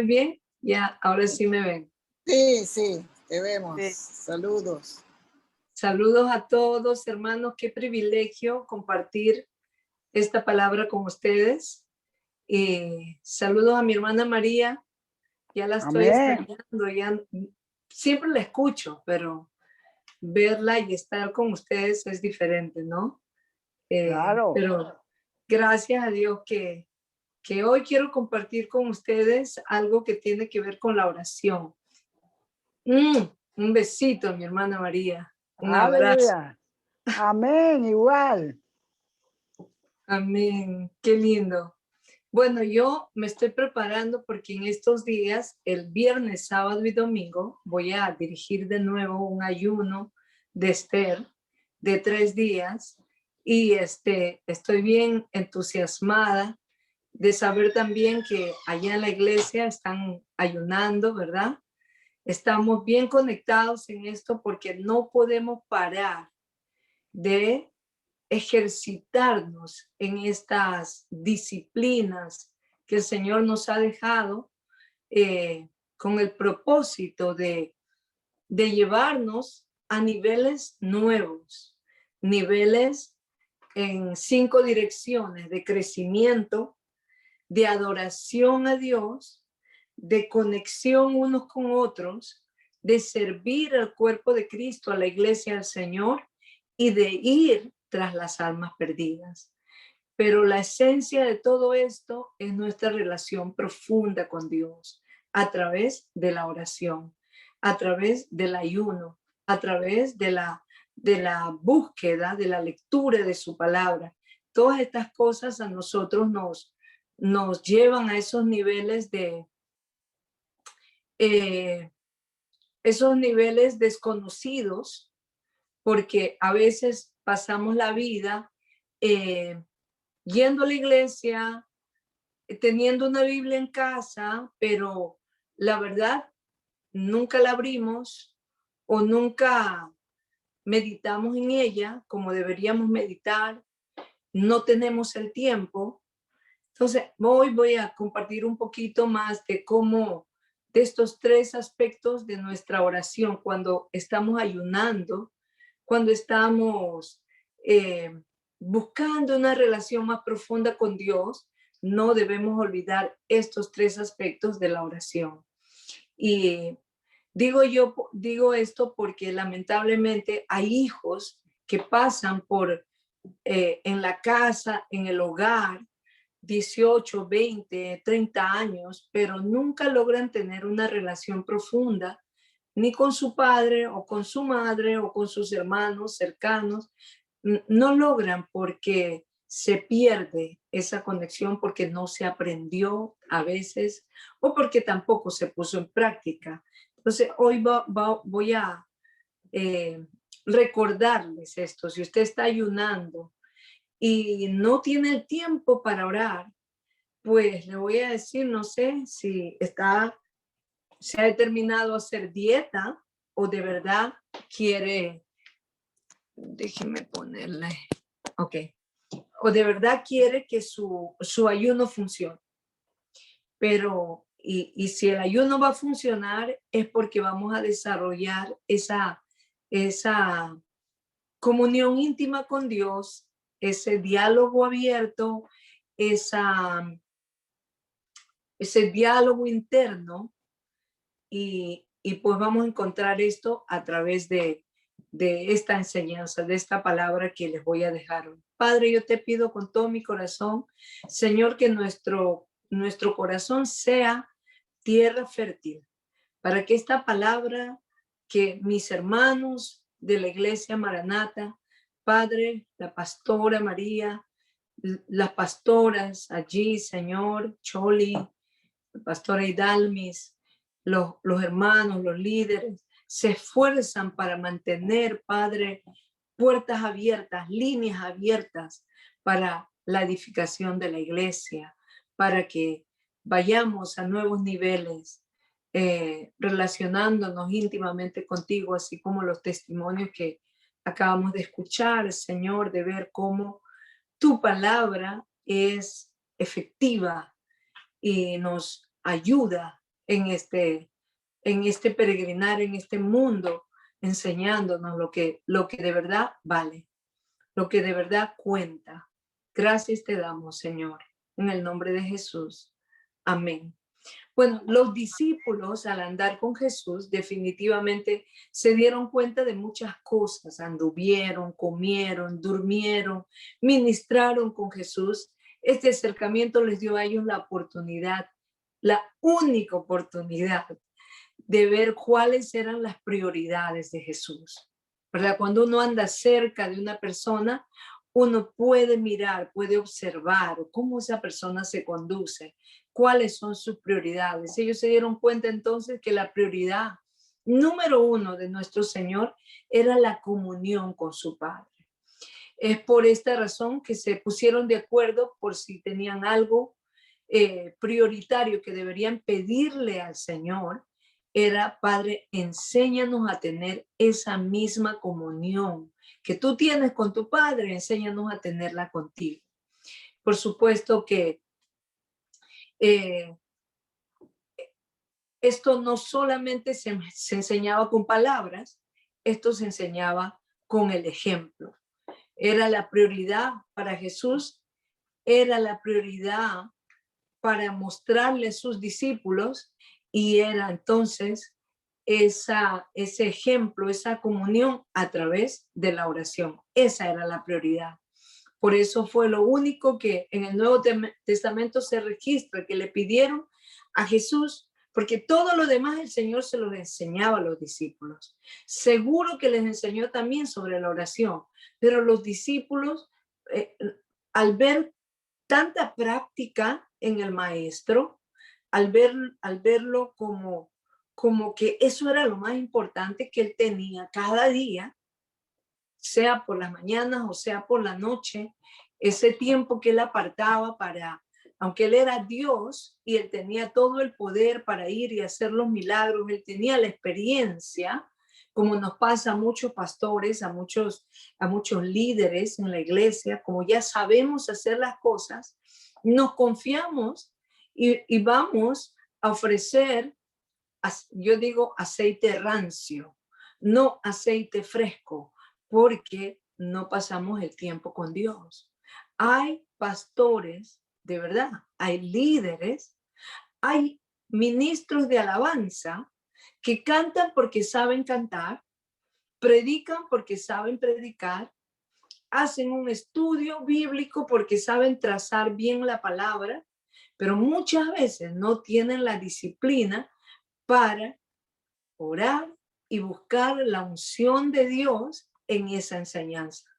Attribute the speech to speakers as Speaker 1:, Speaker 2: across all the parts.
Speaker 1: Bien, ya, ahora sí me ven.
Speaker 2: Sí, sí, te vemos.
Speaker 3: Sí.
Speaker 2: Saludos.
Speaker 1: Saludos a todos, hermanos. Qué privilegio compartir esta palabra con ustedes. Saludos a mi hermana María. Ya la estoy
Speaker 3: Amén.
Speaker 1: extrañando, ya siempre la escucho, pero verla y estar con ustedes es diferente, ¿no?
Speaker 3: Claro.
Speaker 1: Pero gracias a Dios que hoy quiero compartir con ustedes algo que tiene que ver con la oración. Un besito, mi hermana María. Un abrazo.
Speaker 3: Aleluya. Amén, igual.
Speaker 1: Amén. Qué lindo. Bueno, yo me estoy preparando porque en estos días, el viernes, sábado y domingo, voy a dirigir de nuevo un ayuno de Esther de 3 días y estoy bien entusiasmada de saber también que allá en la iglesia están ayunando, ¿verdad? Estamos bien conectados en esto porque no podemos parar de ejercitarnos en estas disciplinas que el Señor nos ha dejado con el propósito de llevarnos a niveles nuevos, niveles en 5 direcciones de crecimiento, de adoración a Dios, de conexión unos con otros, de servir al cuerpo de Cristo, a la iglesia del Señor y de ir tras las almas perdidas. Pero la esencia de todo esto es nuestra relación profunda con Dios a través de la oración, a través del ayuno, a través de la búsqueda, de la lectura de su palabra. Todas estas cosas a nosotros nos llevan a esos niveles esos niveles desconocidos, porque a veces pasamos la vida yendo a la iglesia, teniendo una Biblia en casa, pero la verdad nunca la abrimos o nunca meditamos en ella como deberíamos meditar, no tenemos el tiempo. Entonces, hoy voy a compartir un poquito más de cómo, de estos 3 aspectos de nuestra oración, cuando estamos ayunando, cuando estamos buscando una relación más profunda con Dios, no debemos olvidar estos 3 aspectos de la oración. Y digo esto porque lamentablemente hay hijos que pasan por en la casa, en el hogar, 18, 20, 30 años, pero nunca logran tener una relación profunda ni con su padre o con su madre o con sus hermanos cercanos. No logran porque se pierde esa conexión, porque no se aprendió a veces o porque tampoco se puso en práctica. Entonces, hoy voy a recordarles esto. Si usted está ayunando y no tiene el tiempo para orar, pues le voy a decir, no sé si se ha determinado hacer dieta o de verdad quiere, déjeme ponerle, ok, o de verdad quiere que su ayuno funcione. Pero, y si el ayuno va a funcionar es porque vamos a desarrollar esa comunión íntima con Dios, ese diálogo abierto, ese diálogo interno y pues vamos a encontrar esto a través de esta enseñanza, de esta palabra que les voy a dejar. Padre, yo te pido con todo mi corazón, Señor, que nuestro corazón sea tierra fértil, para que esta palabra que mis hermanos de la iglesia Maranata, Padre, la pastora María, las pastoras allí, Señor, Choli, la pastora Idalmis, los hermanos, los líderes, se esfuerzan para mantener, Padre, puertas abiertas, líneas abiertas para la edificación de la iglesia, para que vayamos a nuevos niveles, relacionándonos íntimamente contigo, así como los testimonios que acabamos de escuchar, Señor, de ver cómo tu palabra es efectiva y nos ayuda en este peregrinar, en este mundo, enseñándonos lo que de verdad vale, lo que de verdad cuenta. Gracias te damos, Señor, en el nombre de Jesús. Amén. Bueno, los discípulos al andar con Jesús definitivamente se dieron cuenta de muchas cosas. Anduvieron, comieron, durmieron, ministraron con Jesús. Este acercamiento les dio a ellos la oportunidad, la única oportunidad de ver cuáles eran las prioridades de Jesús, ¿verdad? Cuando uno anda cerca de una persona, uno puede mirar, puede observar cómo esa persona se conduce, cuáles son sus prioridades. Ellos se dieron cuenta entonces que la prioridad número uno de nuestro Señor era la comunión con su Padre. Es por esta razón que se pusieron de acuerdo por si tenían algo prioritario que deberían pedirle al Señor. Era: Padre, enséñanos a tener esa misma comunión que tú tienes con tu Padre, enséñanos a tenerla contigo. Por supuesto que esto no solamente se enseñaba con palabras, esto se enseñaba con el ejemplo. Era la prioridad para Jesús, era la prioridad para mostrarle a sus discípulos, y era entonces ese ejemplo, esa comunión a través de la oración. Esa era la prioridad. Por eso fue lo único que en el Nuevo Testamento se registra que le pidieron a Jesús, porque todo lo demás el Señor se los enseñaba a los discípulos. Seguro que les enseñó también sobre la oración, pero los discípulos, al ver tanta práctica en el maestro, al verlo como que eso era lo más importante que él tenía cada día, sea por las mañanas o sea por la noche, ese tiempo que él apartaba para, aunque él era Dios y él tenía todo el poder para ir y hacer los milagros, él tenía la experiencia, como nos pasa a muchos pastores, a muchos líderes en la iglesia, como ya sabemos hacer las cosas, nos confiamos y vamos a ofrecer, yo digo, aceite rancio, no aceite fresco, porque no pasamos el tiempo con Dios. Hay pastores, de verdad, hay líderes, hay ministros de alabanza que cantan porque saben cantar, predican porque saben predicar, hacen un estudio bíblico porque saben trazar bien la palabra, pero muchas veces no tienen la disciplina para orar y buscar la unción de Dios en esa enseñanza.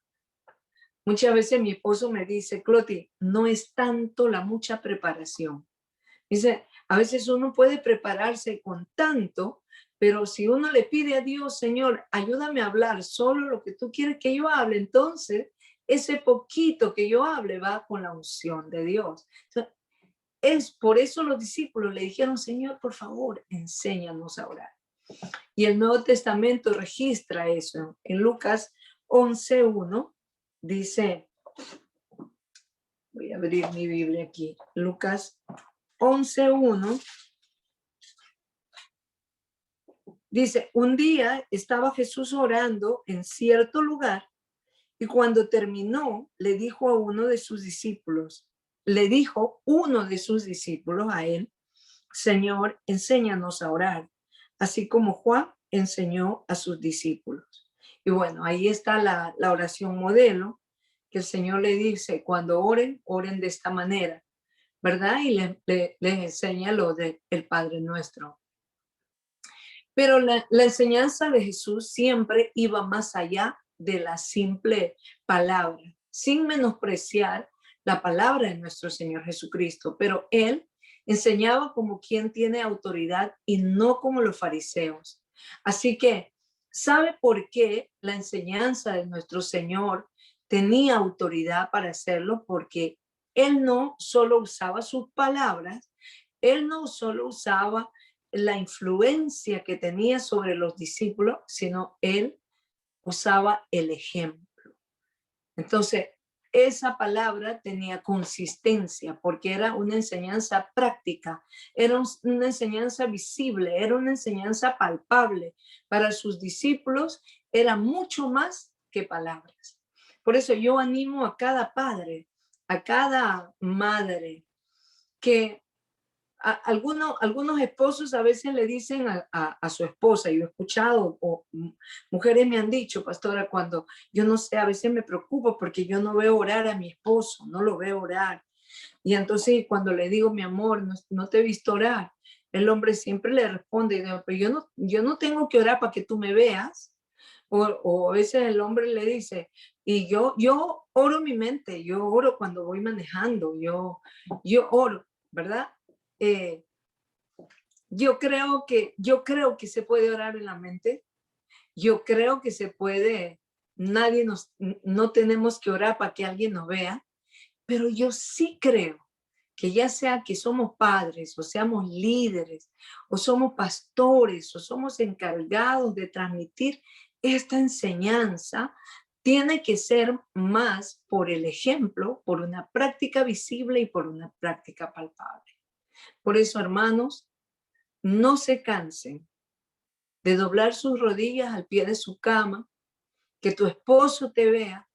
Speaker 1: Muchas veces mi esposo me dice: Cloti, no es tanto la mucha preparación. Dice, a veces uno puede prepararse con tanto, pero si uno le pide a Dios: Señor, ayúdame a hablar solo lo que tú quieres que yo hable, entonces ese poquito que yo hable va con la unción de Dios. Entonces, es por eso los discípulos le dijeron: Señor, por favor, enséñanos a orar. Y el Nuevo Testamento registra eso. En Lucas 11:1 dice, voy a abrir mi Biblia aquí, Lucas 11:1 dice: un día estaba Jesús orando en cierto lugar, y cuando terminó, le dijo uno de sus discípulos a él: Señor, enséñanos a orar, así como Juan enseñó a sus discípulos. Y bueno, ahí está la oración modelo, que el Señor le dice: cuando oren, oren de esta manera, ¿verdad? Y les enseña lo del Padre Nuestro. Pero la enseñanza de Jesús siempre iba más allá de la simple palabra, sin menospreciar la palabra de nuestro Señor Jesucristo, pero él enseñaba como quien tiene autoridad y no como los fariseos. Así que, ¿sabe por qué la enseñanza de nuestro Señor tenía autoridad para hacerlo? Porque él no solo usaba sus palabras, él no solo usaba la influencia que tenía sobre los discípulos, sino él usaba el ejemplo. Entonces, esa palabra tenía consistencia porque era una enseñanza práctica, era una enseñanza visible, era una enseñanza palpable. Para sus discípulos era mucho más que palabras. Por eso yo animo a cada padre, a cada madre, que algunos esposos a veces le dicen a su esposa, yo he escuchado, o mujeres me han dicho, pastora, cuando yo no sé, a veces me preocupo porque yo no veo orar a mi esposo, no lo veo orar. Y entonces cuando le digo, mi amor, no te he visto orar, el hombre siempre le responde, pero yo no tengo que orar para que tú me veas. O a veces el hombre le dice, y yo oro mi mente, yo oro cuando voy manejando, yo oro, ¿verdad? Yo creo que se puede orar en la mente. Yo creo que se puede, no tenemos que orar para que alguien nos vea, pero yo sí creo que ya sea que somos padres o seamos líderes o somos pastores o somos encargados de transmitir esta enseñanza, tiene que ser más por el ejemplo, por una práctica visible y por una práctica palpable. Por eso, hermanos, no se cansen de doblar sus rodillas al pie de su cama, que tu esposo te vea,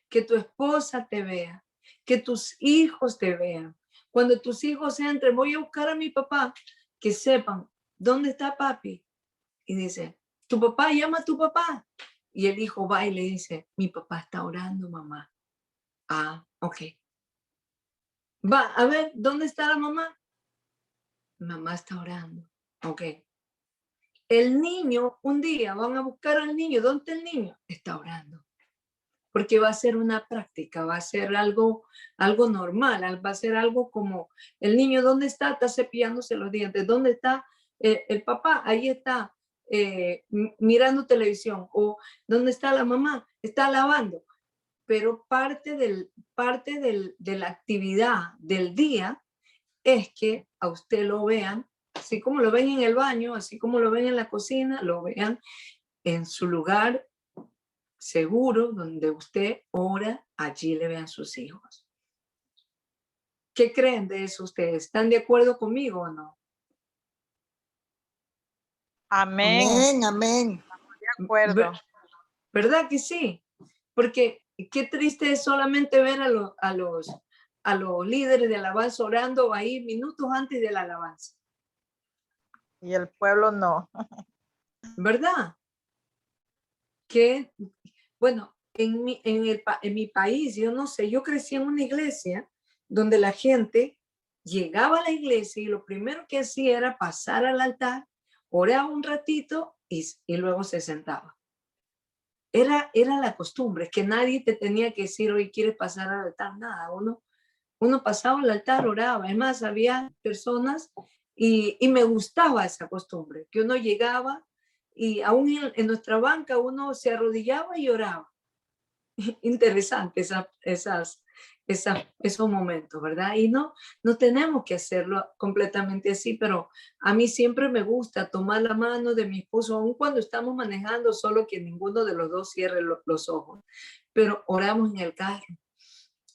Speaker 1: que tu esposa te vea, que tus hijos te vean. Cuando tus hijos entren, voy a buscar a mi papá, que sepan, ¿dónde está papi? Y dice, tu papá, llama a tu papá. Y el hijo va y le dice, mi papá está orando, mamá. Ah, ok. Va, a ver, ¿dónde está la mamá? Mamá está orando. Ok. El niño, un día van a buscar al niño. ¿Dónde está el niño? Está orando. Porque va a ser una práctica, va a ser algo normal, va a ser algo como el niño, ¿dónde está? Está cepillándose los dientes. ¿Dónde está el papá? Ahí está mirando televisión. ¿O dónde está la mamá? Está lavando. Pero parte de la actividad del día es que a usted lo vean, así como lo ven en el baño, así como lo ven en la cocina, lo vean en su lugar seguro, donde usted ora, allí le vean sus hijos. ¿Qué creen de eso ustedes? ¿Están de acuerdo conmigo o no?
Speaker 4: Amén.
Speaker 2: Amén, amén.
Speaker 4: De acuerdo.
Speaker 1: ¿Verdad que sí? Porque qué triste es solamente ver a los líderes de alabanza orando ahí minutos antes de la alabanza.
Speaker 4: Y el pueblo no.
Speaker 1: ¿Verdad? Que, bueno, en mi país, yo no sé, yo crecí en una iglesia donde la gente llegaba a la iglesia y lo primero que hacía era pasar al altar, oraba un ratito y luego se sentaba. Era la costumbre, que nadie te tenía que decir, hoy quieres pasar al altar, nada, uno pasaba al altar, oraba. Es más, había personas y me gustaba esa costumbre, que uno llegaba y aún en nuestra banca uno se arrodillaba y oraba. Interesante esos momentos, ¿verdad? Y no tenemos que hacerlo completamente así, pero a mí siempre me gusta tomar la mano de mi esposo, aun cuando estamos manejando, solo que ninguno de los dos cierre los ojos, pero oramos en el carro,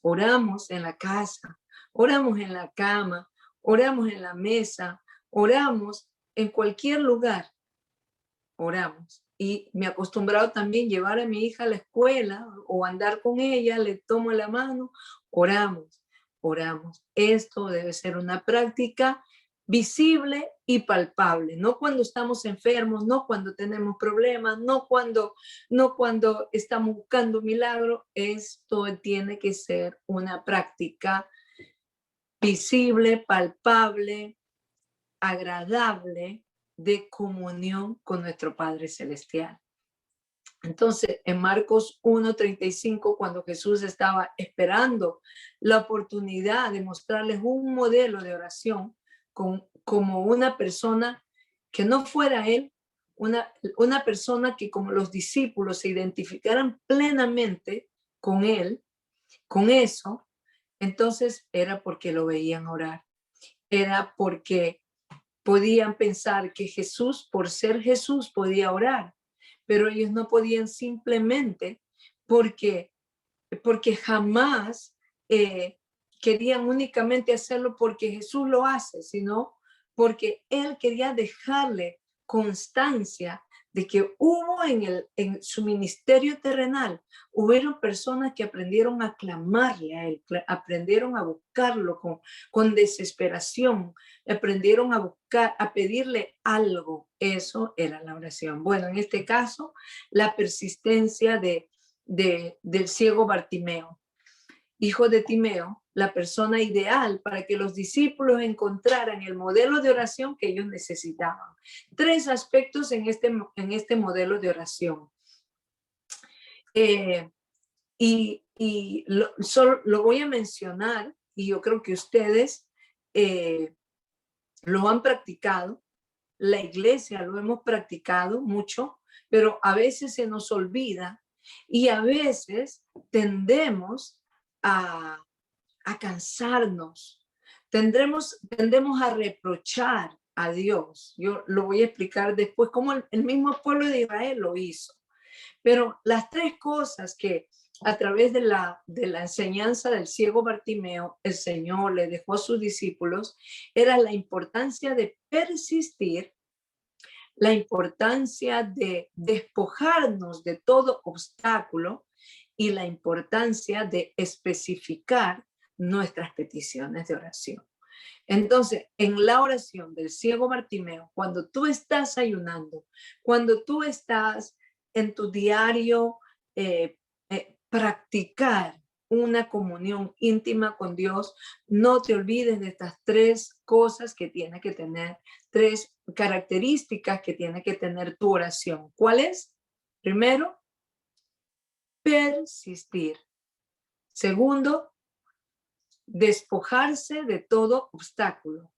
Speaker 1: oramos en la casa, oramos en la cama, oramos en la mesa, oramos en cualquier lugar, oramos. Y me he acostumbrado también llevar a mi hija a la escuela o andar con ella, le tomo la mano, oramos, oramos. Esto debe ser una práctica visible y palpable, no cuando estamos enfermos, no cuando tenemos problemas, no cuando estamos buscando milagro. Esto tiene que ser una práctica visible, palpable, agradable, de comunión con nuestro Padre Celestial. Entonces, en Marcos 1:35, cuando Jesús estaba esperando la oportunidad de mostrarles un modelo de oración como una persona que no fuera él, una persona que como los discípulos se identificaran plenamente con él, con eso, entonces era porque lo veían orar, era porque podían pensar que Jesús, por ser Jesús, podía orar, pero ellos no podían simplemente porque porque jamás querían únicamente hacerlo porque Jesús lo hace, sino porque él quería dejarle constancia de que hubo en su ministerio terrenal, hubieron personas que aprendieron a clamarle a él, aprendieron a buscarlo con desesperación, aprendieron a buscar, a pedirle algo. Eso era la oración. Bueno, en este caso, la persistencia del ciego Bartimeo, hijo de Timeo, la persona ideal para que los discípulos encontraran el modelo de oración que ellos necesitaban. 3 aspectos en este modelo de oración. Solo lo voy a mencionar, y yo creo que ustedes lo han practicado, la iglesia lo hemos practicado mucho, pero a veces se nos olvida y a veces tendemos a cansarnos, tendemos a reprochar a Dios. Yo lo voy a explicar después, cómo el mismo pueblo de Israel lo hizo. Pero las 3 cosas que a través de la enseñanza del ciego Bartimeo, el Señor le dejó a sus discípulos, era la importancia de persistir, la importancia de despojarnos de todo obstáculo y la importancia de especificar nuestras peticiones de oración. Entonces, en la oración del ciego Bartimeo, cuando tú estás ayunando, cuando tú estás en tu diario, practicar una comunión íntima con Dios, no te olvides de estas 3 cosas que tiene que tener, 3 características que tiene que tener tu oración. ¿Cuál es? Primero, persistir. Segundo, despojarse de todo obstáculo.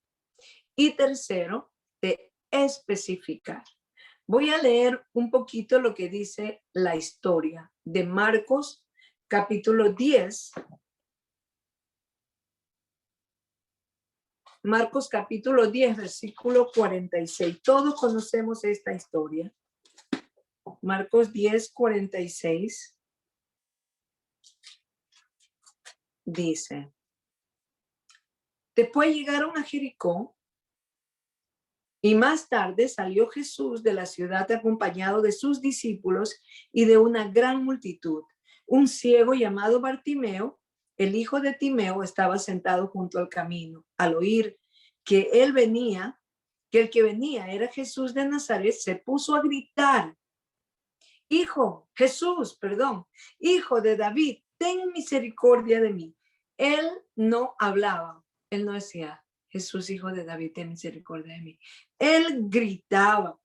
Speaker 1: Y tercero, de especificar. Voy a leer un poquito lo que dice la historia de Marcos, capítulo 10. Marcos, capítulo 10, versículo 46. Todos conocemos esta historia. Marcos 10, 46. Dice: después llegaron a Jericó y más tarde salió Jesús de la ciudad acompañado de sus discípulos y de una gran multitud. Un ciego llamado Bartimeo, el hijo de Timeo, estaba sentado junto al camino. Al oír que el que venía era Jesús de Nazaret, se puso a gritar: hijo de David, ten misericordia de mí. Él no hablaba, él no decía: Jesús, hijo de David, ten misericordia de mí. Él gritaba: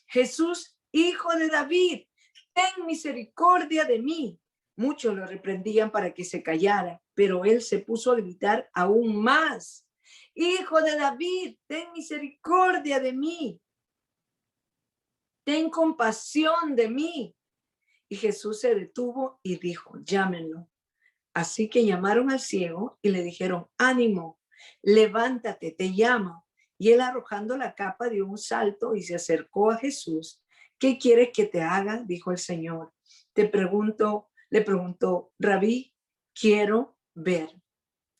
Speaker 1: Jesús, hijo de David, ten misericordia de mí. Muchos lo reprendían para que se callara, pero él se puso a gritar aún más: hijo de David, ten misericordia de mí. Ten compasión de mí. Y Jesús se detuvo y dijo: llámenlo. Así que llamaron al ciego y le dijeron: ánimo, levántate, te llama. Y él, arrojando la capa, dio un salto y se acercó a Jesús. ¿Qué quieres que te haga?, dijo el Señor. Le preguntó: Rabí, quiero ver.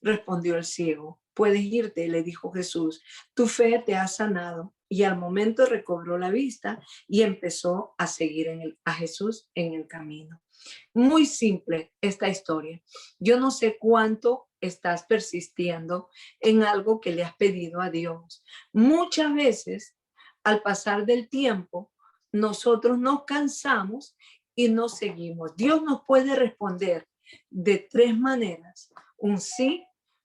Speaker 1: Respondió el ciego: puedes irte, le dijo Jesús, tu fe te ha sanado. Y al momento recobró la vista y empezó a seguir a Jesús en el camino. Muy simple esta historia. Yo no sé cuánto estás persistiendo en algo que le has pedido a Dios. Muchas veces, al pasar del tiempo, nosotros nos cansamos y no seguimos. Dios nos puede responder de 3 maneras: un sí,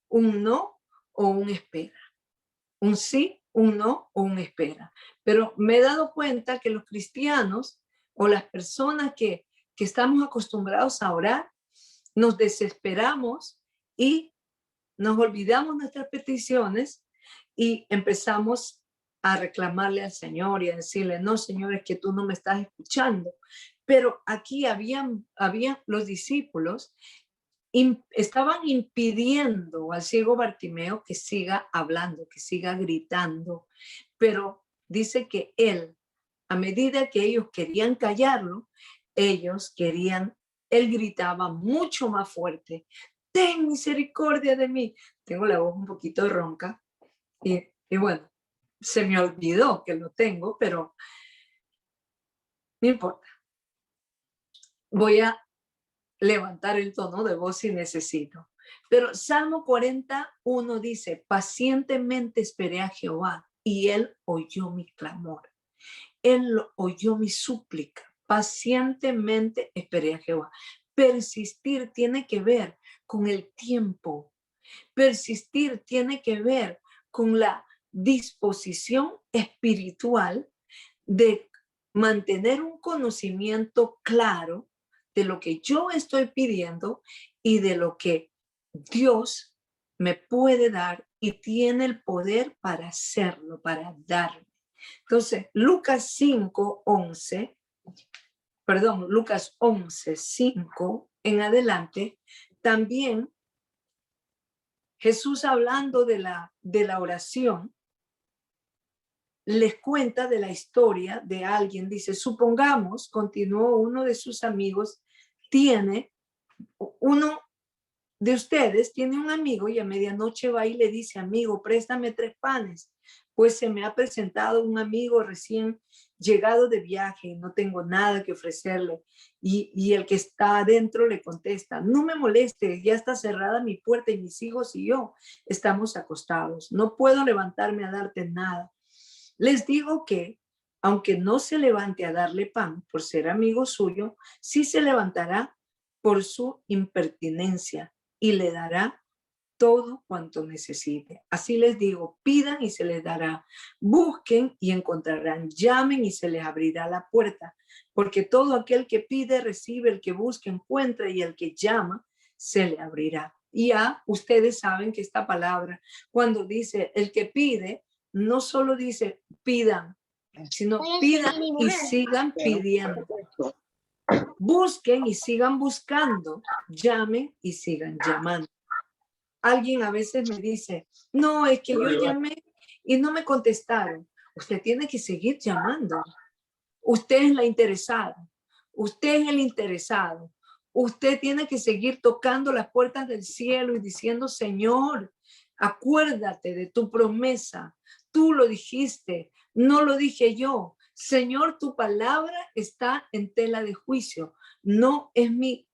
Speaker 1: un no o un espera. Un sí, un no o un espera. Pero me he dado cuenta que los cristianos o las personas que estamos acostumbrados a orar, nos desesperamos y nos olvidamos nuestras peticiones y empezamos a reclamarle al Señor y a decirle: no, Señor, es que tú no me estás escuchando. Pero aquí habían los discípulos estaban impidiendo al ciego Bartimeo que siga hablando, que siga gritando, pero dice que él, a medida que ellos querían callarlo, ellos querían él gritaba mucho más fuerte, ten misericordia de mí. Tengo la voz un poquito ronca y bueno, se me olvidó que lo tengo, pero no importa. Voy a levantar el tono de voz si necesito. Pero Salmo 41 dice, pacientemente esperé a Jehová y él oyó mi clamor. Él oyó mi súplica. Pacientemente esperé a Jehová. Persistir tiene que ver con el tiempo. Persistir tiene que ver con la disposición espiritual de mantener un conocimiento claro de lo que yo estoy pidiendo y de lo que Dios me puede dar y tiene el poder para hacerlo, para darme. Entonces, Lucas 11, 5 en adelante, también Jesús hablando de la oración, les cuenta de la historia de alguien. Dice, supongamos, continuó, uno de sus amigos uno de ustedes tiene un amigo y a medianoche va y le dice, amigo, préstame 3 panes, pues se me ha presentado un amigo recién llegado de viaje y no tengo nada que ofrecerle. Y el que está adentro le contesta, no me moleste, ya está cerrada mi puerta y mis hijos y yo estamos acostados. No puedo levantarme a darte nada. Les digo que, aunque no se levante a darle pan por ser amigo suyo, sí se levantará por su impertinencia y le dará todo cuanto necesite. Así les digo, pidan y se les dará, busquen y encontrarán, llamen y se les abrirá la puerta, porque todo aquel que pide recibe, el que busca encuentra y el que llama se le abrirá. Y ya ustedes saben que esta palabra, cuando dice el que pide, no solo dice pidan, sino pidan y sigan pidiendo. Busquen y sigan buscando, llamen y sigan llamando. Alguien a veces me dice, no, es que yo llamé y no me contestaron. Usted tiene que seguir llamando. Usted es la interesada. Usted es el interesado. Usted tiene que seguir tocando las puertas del cielo y diciendo, Señor, acuérdate de tu promesa. Tú lo dijiste, no lo dije yo. Señor, tu palabra está en tela de juicio. No es mi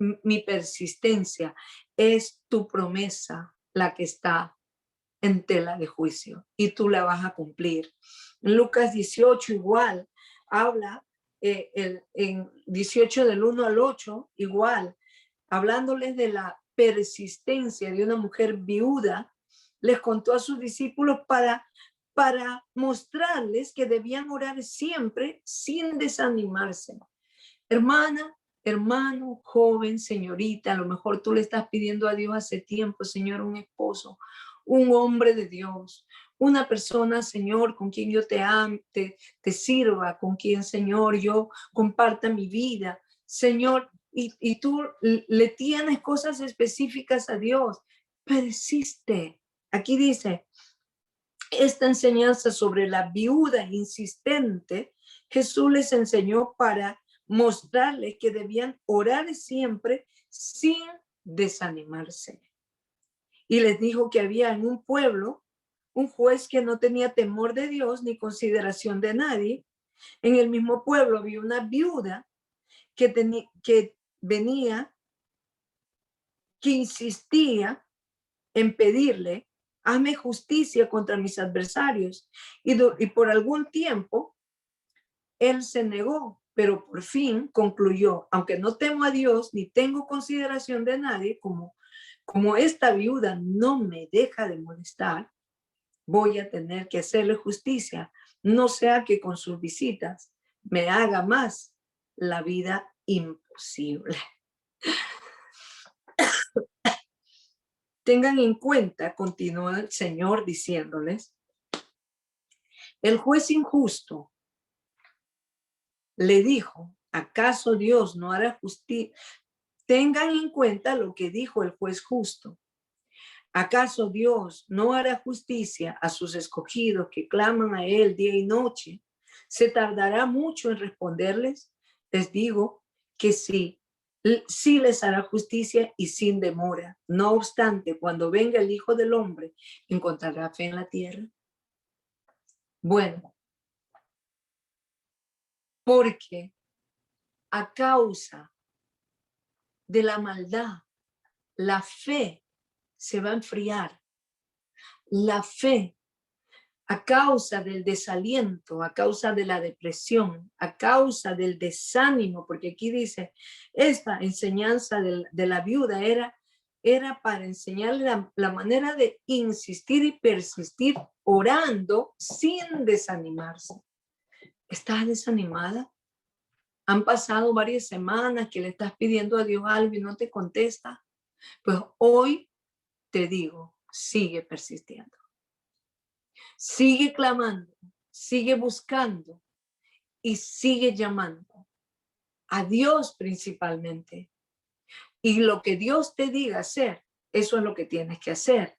Speaker 1: persistencia, es tu promesa la que está en tela de juicio y tú la vas a cumplir. En Lucas 18 igual habla, en 18 del 1 al 8 igual, hablándoles de la persistencia de una mujer viuda, les contó a sus discípulos para mostrarles que debían orar siempre sin desanimarse. Hermana, hermano, joven, señorita, a lo mejor tú le estás pidiendo a Dios hace tiempo, Señor, un esposo, un hombre de Dios, una persona, Señor, con quien yo te ame, te sirva, con quien, Señor, yo comparta mi vida, Señor, y tú le tienes cosas específicas a Dios. Persiste. Aquí dice, esta enseñanza sobre la viuda insistente, Jesús les enseñó para mostrarles que debían orar siempre sin desanimarse. Y les dijo que había en un pueblo un juez que no tenía temor de Dios ni consideración de nadie. En el mismo pueblo había una viuda que insistía en pedirle, hazme justicia contra mis adversarios. Y por algún tiempo él se negó, pero por fin concluyó, aunque no temo a Dios ni tengo consideración de nadie, como esta viuda no me deja de molestar, voy a tener que hacerle justicia, no sea que con sus visitas me haga más la vida imposible. Tengan en cuenta, continúa el Señor diciéndoles, el juez injusto le dijo, ¿acaso Dios no hará justicia? Tengan en cuenta lo que dijo el juez justo. ¿Acaso Dios no hará justicia a sus escogidos que claman a Él día y noche? ¿Se tardará mucho en responderles? Les digo que si sí les hará justicia y sin demora. No obstante, cuando venga el Hijo del Hombre, ¿encontrará fe en la tierra? Bueno, porque a causa de la maldad, la fe se va a enfriar. La fe, a causa del desaliento, a causa de la depresión, a causa del desánimo, porque aquí dice, esta enseñanza de la viuda era para enseñarle la manera de insistir y persistir orando sin desanimarse. ¿Estás desanimada? Han pasado varias semanas que le estás pidiendo a Dios algo y no te contesta. Pues hoy te digo, sigue persistiendo. Sigue clamando, sigue buscando y sigue llamando a Dios principalmente. Y lo que Dios te diga hacer, eso es lo que tienes que hacer.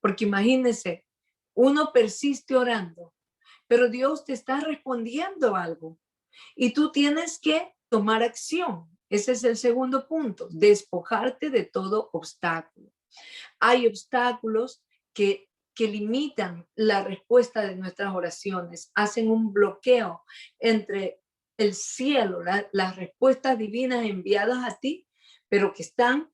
Speaker 1: Porque imagínense, uno persiste orando, pero Dios te está respondiendo algo y tú tienes que tomar acción. Ese es el segundo punto, despojarte de todo obstáculo. Hay obstáculos que limitan la respuesta de nuestras oraciones, hacen un bloqueo entre el cielo, las respuestas divinas enviadas a ti, pero que están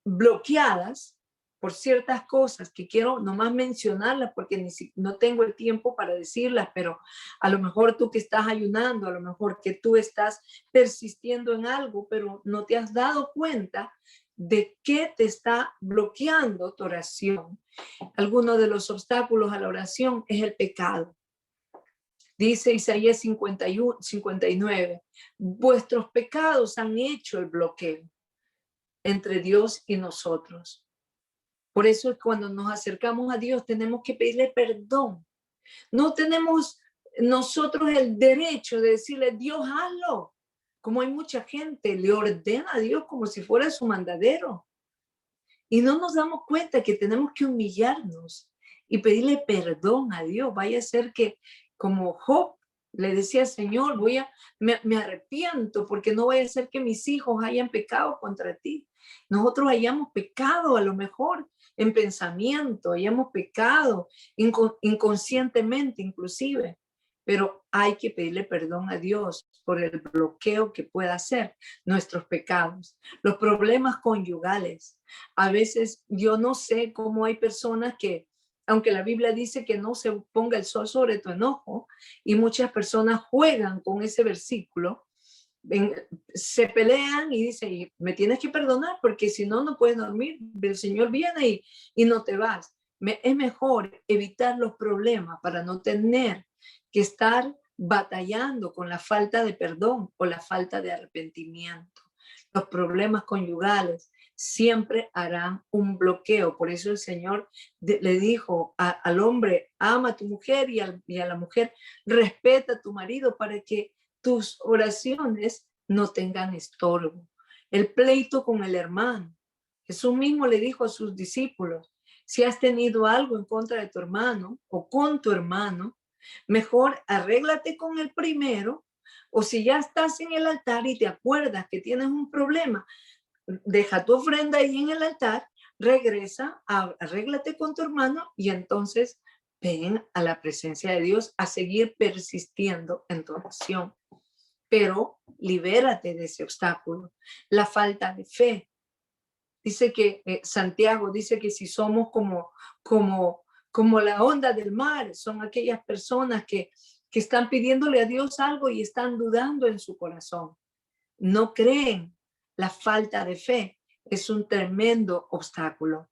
Speaker 1: bloqueadas por ciertas cosas que quiero nomás mencionarlas porque no tengo el tiempo para decirlas, pero a lo mejor tú que estás ayunando, a lo mejor que tú estás persistiendo en algo, pero no te has dado cuenta de qué te está bloqueando tu oración. Alguno de los obstáculos a la oración es el pecado. Dice Isaías 59, vuestros pecados han hecho el bloqueo entre Dios y nosotros. Por eso cuando nos acercamos a Dios tenemos que pedirle perdón. No tenemos nosotros el derecho de decirle, Dios, hazlo. Como hay mucha gente, le ordena a Dios como si fuera su mandadero. Y no nos damos cuenta que tenemos que humillarnos y pedirle perdón a Dios. Vaya a ser que, como Job le decía, Señor, me arrepiento porque no vaya a ser que mis hijos hayan pecado contra ti. Nosotros hayamos pecado a lo mejor en pensamiento, hayamos pecado inconscientemente inclusive, pero hay que pedirle perdón a Dios por el bloqueo que pueda hacer nuestros pecados, los problemas conyugales. A veces yo no sé cómo hay personas que, aunque la Biblia dice que no se ponga el sol sobre tu enojo, y muchas personas juegan con ese versículo, se pelean y dicen, me tienes que perdonar porque si no, no puedes dormir, el Señor viene y no te vas. Es mejor evitar los problemas para no tener que estar batallando con la falta de perdón o la falta de arrepentimiento. Los problemas conyugales siempre harán un bloqueo. Por eso el Señor le dijo al hombre, ama a tu mujer y a la mujer, respeta a tu marido para que tus oraciones no tengan estorbo. El pleito con el hermano. Jesús mismo le dijo a sus discípulos, si has tenido algo en contra de tu hermano o con tu hermano, mejor arréglate con el primero, o si ya estás en el altar y te acuerdas que tienes un problema, deja tu ofrenda ahí en el altar, regresa, arréglate con tu hermano y entonces ven a la presencia de Dios a seguir persistiendo en tu oración. Pero libérate de ese obstáculo, la falta de fe. Dice que Santiago dice que si somos como la onda del mar, son aquellas personas que están pidiéndole a Dios algo y están dudando en su corazón. No creen. La falta de fe es un tremendo obstáculo.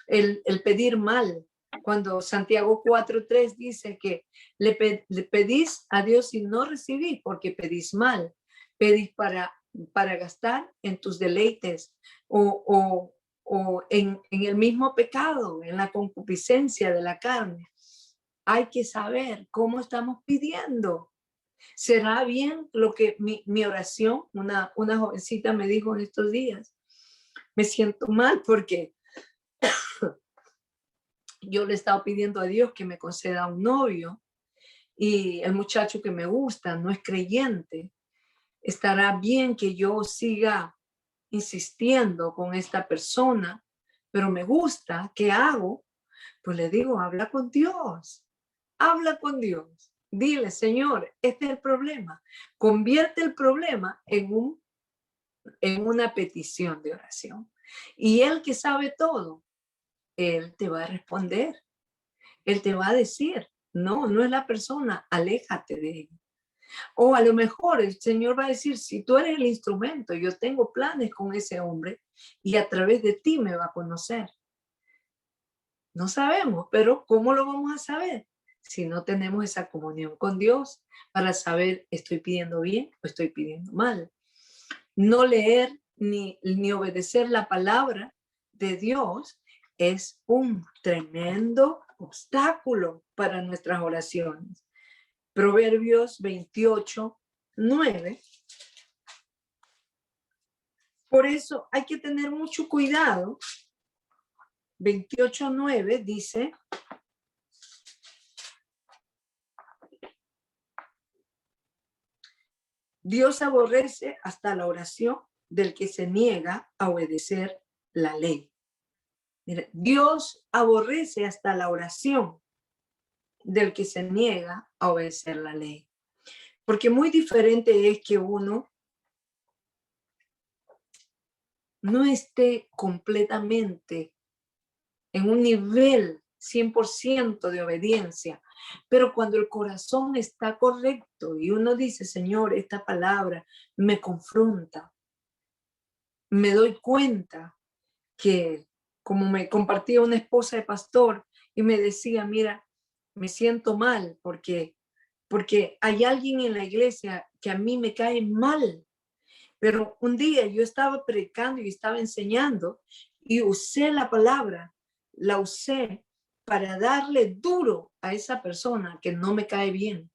Speaker 1: El pedir mal, cuando Santiago 4:3 dice que le pedís a Dios y no recibís porque pedís mal, pedís para gastar en tus deleites o en el mismo pecado, en la concupiscencia de la carne. Hay que saber cómo estamos pidiendo. ¿Será bien lo que mi oración? Una jovencita me dijo en estos días, me siento mal porque yo le he estado pidiendo a Dios que me conceda un novio y el muchacho que me gusta no es creyente ¿Estará bien que yo siga insistiendo con esta persona, pero me gusta? ¿Qué hago? Pues le digo, habla con Dios. Habla con Dios. Dile, Señor, este es el problema. Convierte el problema en una petición de oración. Y Él que sabe todo, Él te va a responder. Él te va a decir, no, no es la persona, aléjate de ella. O a lo mejor el Señor va a decir, si tú eres el instrumento, yo tengo planes con ese hombre y a través de ti me va a conocer. No sabemos, pero ¿cómo lo vamos a saber? Si no tenemos esa comunión con Dios para saber, estoy pidiendo bien o estoy pidiendo mal. No leer ni obedecer la palabra de Dios es un tremendo obstáculo para nuestras oraciones. Proverbios 28:9. Por eso hay que tener mucho cuidado. 28:9 dice, Dios aborrece hasta la oración del que se niega a obedecer la ley. Mira, Dios aborrece hasta la oración del que se niega a obedecer la ley. Porque muy diferente es que uno no esté completamente en un nivel 100% de obediencia, pero cuando el corazón está correcto y uno dice, Señor, esta palabra me confronta, me doy cuenta que, como me compartía una esposa de pastor y me decía, mira, me siento mal porque hay alguien en la iglesia que a mí me cae mal. Pero un día yo estaba predicando y estaba enseñando y usé la palabra, la usé para darle duro a esa persona que no me cae bien.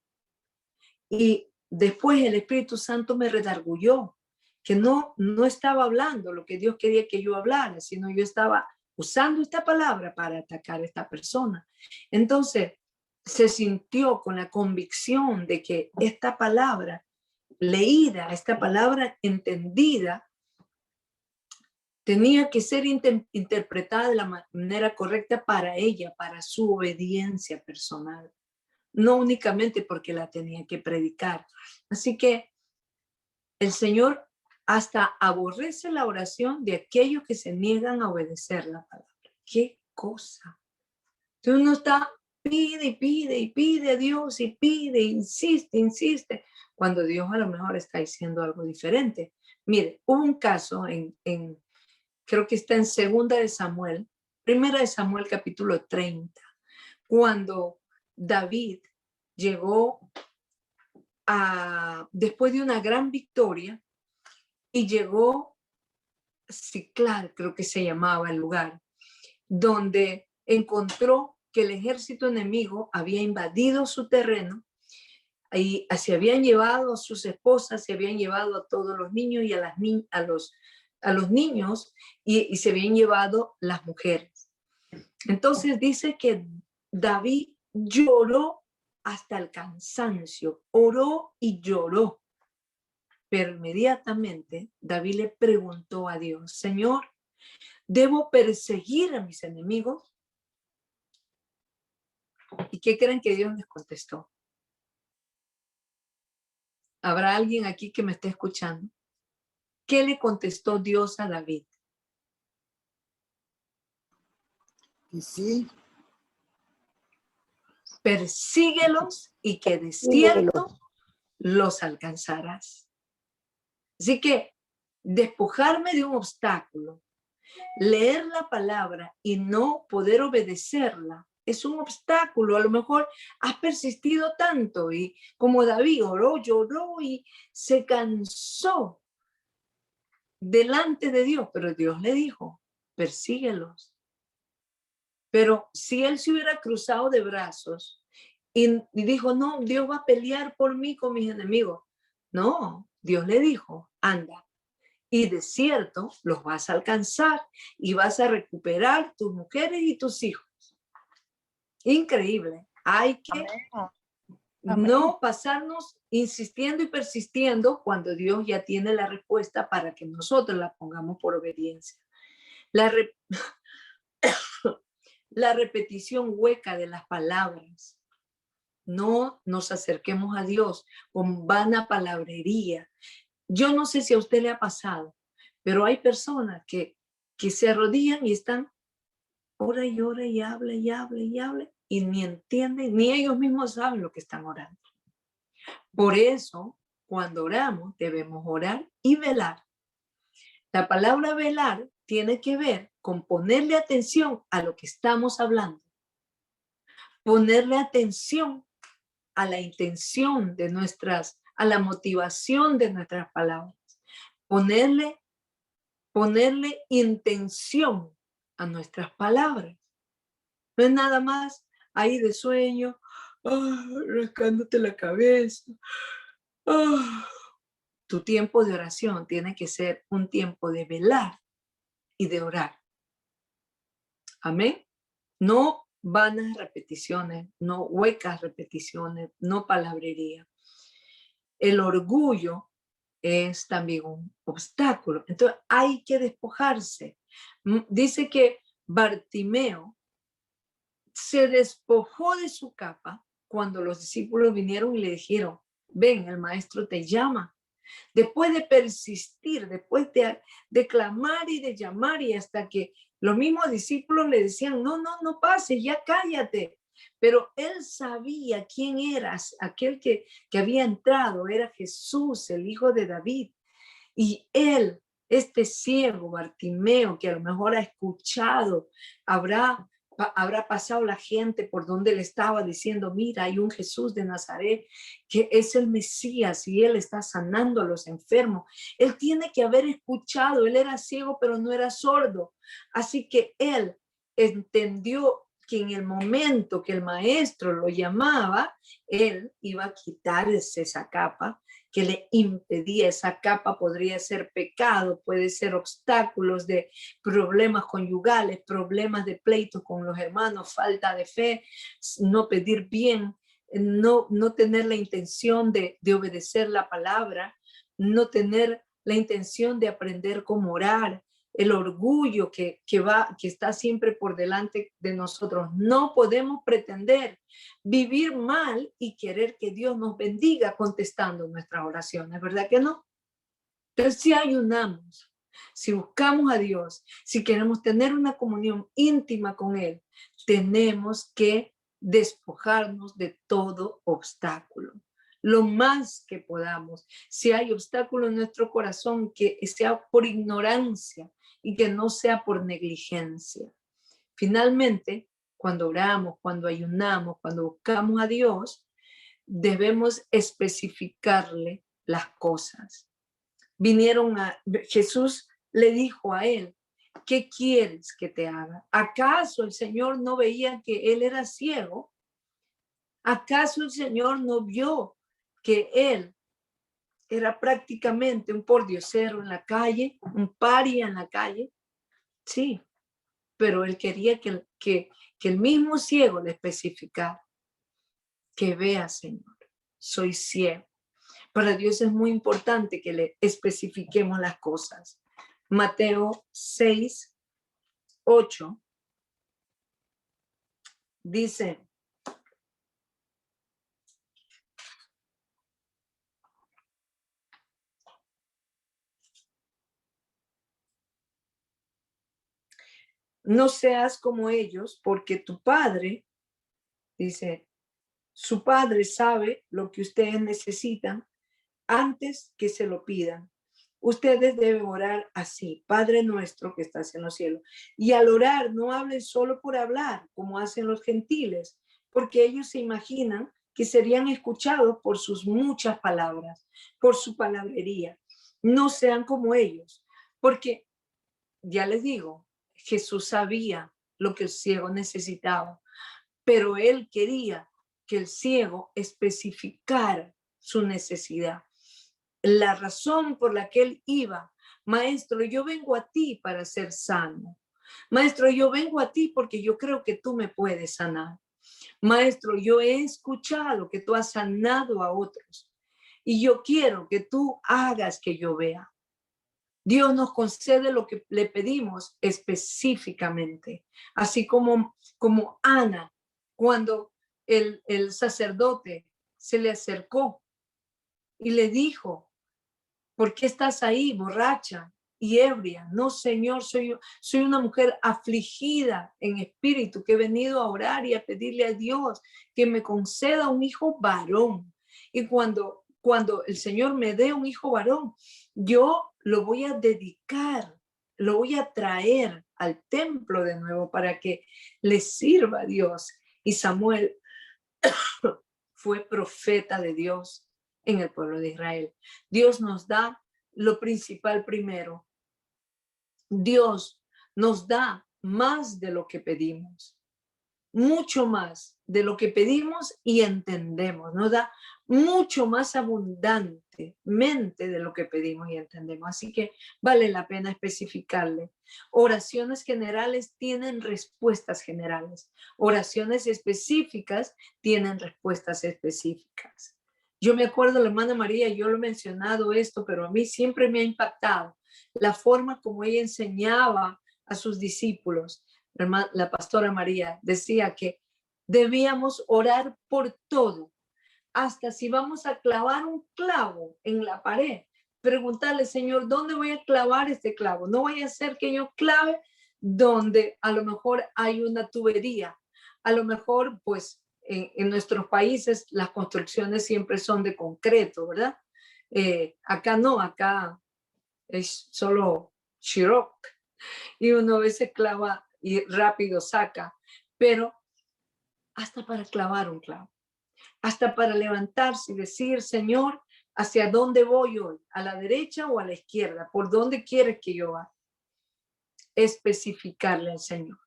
Speaker 1: Y después el Espíritu Santo me redarguyó, que no estaba hablando lo que Dios quería que yo hablara, sino yo estaba usando esta palabra para atacar a esta persona. Entonces se sintió con la convicción de que esta palabra leída, esta palabra entendida, tenía que ser interpretada de la manera correcta para ella, para su obediencia personal, no únicamente porque la tenía que predicar. Así que el Señor hasta aborrece la oración de aquellos que se niegan a obedecer la palabra. ¡Qué cosa! Entonces uno está, pide y pide y pide a Dios y pide, insiste, cuando Dios a lo mejor está diciendo algo diferente. Mire, hubo un caso creo que está en Segunda de Samuel, Primera de Samuel capítulo 30, cuando David llegó después de una gran victoria y llegó a Siclag, creo que se llamaba el lugar, donde encontró que el ejército enemigo había invadido su terreno y se habían llevado a sus esposas, se habían llevado a todos los niños y a los niños y se habían llevado las mujeres. Entonces dice que David lloró hasta el cansancio, oró y lloró. Pero inmediatamente David le preguntó a Dios, Señor, ¿debo perseguir a mis enemigos? ¿Y qué creen que Dios les contestó? ¿Habrá alguien aquí que me esté escuchando? ¿Qué le contestó Dios a David?
Speaker 2: Y sí,
Speaker 1: Persíguelos y que de cierto los alcanzarás. Así que despojarme de un obstáculo, leer la palabra y no poder obedecerla es un obstáculo. A lo mejor has persistido tanto y como David oró, lloró y se cansó delante de Dios, pero Dios le dijo, persíguelos. Pero si él se hubiera cruzado de brazos y dijo, no, Dios va a pelear por mí con mis enemigos. No, Dios le dijo, anda. Y de cierto los vas a alcanzar y vas a recuperar tus mujeres y tus hijos. Increíble. Hay que
Speaker 4: Amén.
Speaker 1: No pasarnos insistiendo y persistiendo cuando Dios ya tiene la respuesta para que nosotros la pongamos por obediencia. La repetición hueca de las palabras. No nos acerquemos a Dios con vana palabrería. Yo no sé si a usted le ha pasado, pero hay personas que se arrodillan y están ora y habla y habla y habla y ni entienden, ni ellos mismos saben lo que están orando. Por eso, cuando oramos, debemos orar y velar. La palabra velar tiene que ver con ponerle atención a lo que estamos hablando, ponerle atención a la intención de a la motivación de nuestras palabras, ponerle intención a nuestras palabras. No es nada más ahí de sueño, rascándote la cabeza. Tu tiempo de oración tiene que ser un tiempo de velar y de orar. Amén. No vanas repeticiones, no huecas repeticiones, no palabrería. El orgullo es también un obstáculo. Entonces hay que despojarse. Dice que Bartimeo se despojó de su capa cuando los discípulos vinieron y le dijeron, ven, el maestro te llama. Después de persistir, después de clamar y de llamar y hasta que los mismos discípulos le decían, no pases, ya cállate. Pero él sabía quién eras, aquel que había entrado, era Jesús, el hijo de David. Y él, este ciego Bartimeo, que a lo mejor ha escuchado, habrá pasado la gente por donde le estaba diciendo, mira, hay un Jesús de Nazaret que es el Mesías y él está sanando a los enfermos. Él tiene que haber escuchado, él era ciego pero no era sordo. Así que él entendió que en el momento que el maestro lo llamaba, él iba a quitarse esa capa que le impedía. Esa capa podría ser pecado, puede ser obstáculos de problemas conyugales, problemas de pleitos con los hermanos, falta de fe, no pedir bien, no tener la intención de obedecer la palabra, no tener la intención de aprender cómo orar, el orgullo que está siempre por delante de nosotros. No podemos pretender vivir mal y querer que Dios nos bendiga contestando nuestras oraciones, ¿verdad que no? Entonces, si ayunamos, si buscamos a Dios, si queremos tener una comunión íntima con Él, tenemos que despojarnos de todo obstáculo, lo más que podamos. Si hay obstáculo en nuestro corazón, que sea por ignorancia y que no sea por negligencia. Finalmente, cuando oramos, cuando ayunamos, cuando buscamos a Dios, debemos especificarle las cosas. Jesús le dijo a él, ¿qué quieres que te haga? ¿Acaso el Señor no veía que él era ciego? ¿Acaso el Señor no vio que él era prácticamente un pordiosero en la calle, un paria en la calle? Sí, pero él quería que el mismo ciego le especificara, que vea, Señor, soy ciego. Para Dios es muy importante que le especifiquemos las cosas. Mateo 6, 8 dice, no seas como ellos, porque tu padre, dice, su padre sabe lo que ustedes necesitan antes que se lo pidan. Ustedes deben orar así, Padre nuestro que estás en los cielos. Y al orar, no hablen solo por hablar, como hacen los gentiles, porque ellos se imaginan que serían escuchados por sus muchas palabras, por su palabrería. No sean como ellos, porque, ya les digo, Jesús sabía lo que el ciego necesitaba, pero él quería que el ciego especificara su necesidad. La razón por la que él iba, maestro, yo vengo a ti para ser sano. Maestro, yo vengo a ti porque yo creo que tú me puedes sanar. Maestro, yo he escuchado que tú has sanado a otros y yo quiero que tú hagas que yo vea. Dios nos concede lo que le pedimos específicamente, así como Ana, cuando el sacerdote se le acercó y le dijo, ¿por qué estás ahí borracha y ebria? No, Señor, soy una mujer afligida en espíritu que he venido a orar y a pedirle a Dios que me conceda un hijo varón. Y cuando el Señor me dé un hijo varón, yo lo voy a dedicar, lo voy a traer al templo de nuevo para que le sirva a Dios. Y Samuel fue profeta de Dios en el pueblo de Israel. Dios nos da lo principal primero. Dios nos da más de lo que pedimos, mucho más de lo que pedimos y entendemos. Nos da mucho más abundantemente de lo que pedimos y entendemos. Así que vale la pena especificarle. Oraciones generales tienen respuestas generales. Oraciones específicas tienen respuestas específicas. Yo me acuerdo, la hermana María, yo lo he mencionado esto, pero a mí siempre me ha impactado la forma como ella enseñaba a sus discípulos. La pastora María decía que debíamos orar por todo, hasta si vamos a clavar un clavo en la pared, preguntarle, Señor, ¿dónde voy a clavar este clavo? No vaya a ser que yo clave donde a lo mejor hay una tubería. A lo mejor, pues, en nuestros países las construcciones siempre son de concreto, ¿verdad? Acá no, acá es solo Chiroc y uno a veces clava y rápido saca, pero hasta para clavar un clavo, hasta para levantarse y decir, Señor, ¿hacia dónde voy hoy? ¿A la derecha o a la izquierda? ¿Por dónde quieres que yo vaya? Especificarle al Señor.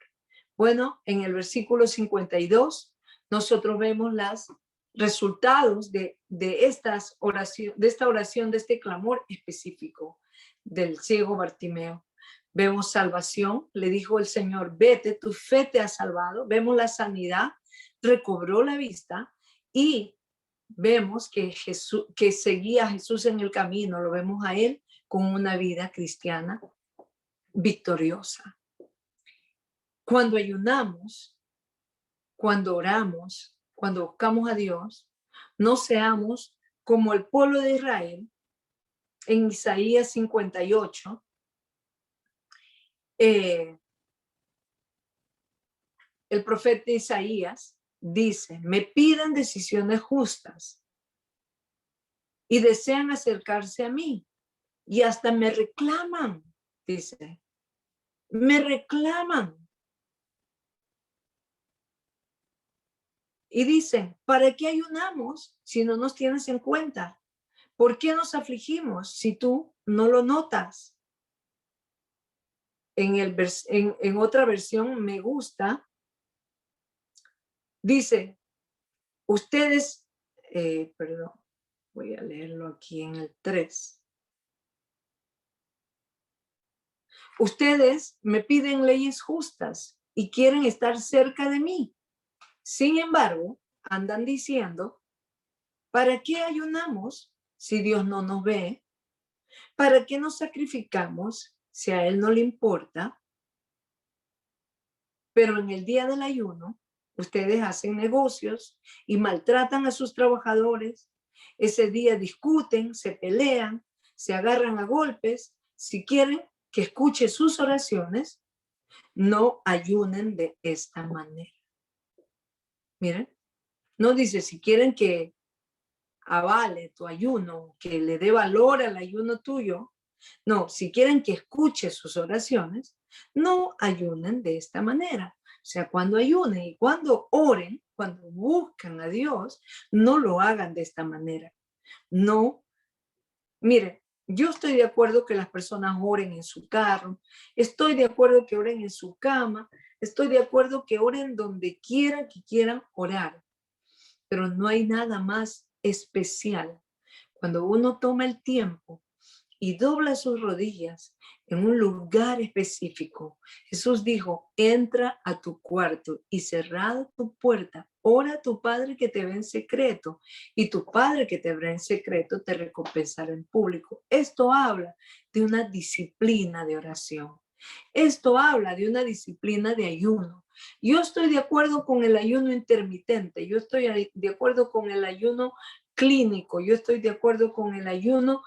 Speaker 1: Bueno, en el versículo 52, nosotros vemos los resultados de esta oración, de este clamor específico del ciego Bartimeo. Vemos salvación, le dijo el Señor, vete, tu fe te ha salvado. Vemos la sanidad, recobró la vista y vemos que seguía a Jesús en el camino, lo vemos a él con una vida cristiana victoriosa. Cuando ayunamos, cuando oramos, cuando buscamos a Dios, no seamos como el pueblo de Israel en Isaías 58. El profeta Isaías dice, me piden decisiones justas y desean acercarse a mí y hasta me reclaman, dice, me reclaman. Y dicen, ¿para qué ayunamos si no nos tienes en cuenta? ¿Por qué nos afligimos si tú no lo notas? En otra versión me gusta, dice, ustedes, perdón, voy a leerlo aquí en el 3. Ustedes me piden leyes justas y quieren estar cerca de mí. Sin embargo, andan diciendo, ¿para qué ayunamos si Dios no nos ve? ¿Para qué nos sacrificamos si a Él no le importa? Pero en el día del ayuno, ustedes hacen negocios y maltratan a sus trabajadores. Ese día discuten, se pelean, se agarran a golpes. Si quieren que escuche sus oraciones, no ayunen de esta manera. Miren, no dice si quieren que avale tu ayuno, que le dé valor al ayuno tuyo. No, si quieren que escuche sus oraciones, no ayunen de esta manera. O sea, cuando ayunen y cuando oren, cuando buscan a Dios, no lo hagan de esta manera. No, miren, yo estoy de acuerdo que las personas oren en su carro, estoy de acuerdo que oren en su cama, estoy de acuerdo que oren donde quiera que quieran orar, pero no hay nada más especial cuando uno toma el tiempo y dobla sus rodillas en un lugar específico. Jesús dijo, entra a tu cuarto y cerrada tu puerta, ora a tu Padre que te ve en secreto, y tu Padre que te ve en secreto te recompensará en público. Esto habla de una disciplina de oración. Esto habla de una disciplina de ayuno. Yo estoy de acuerdo con el ayuno intermitente, yo estoy de acuerdo con el ayuno clínico, yo estoy de acuerdo con el ayuno,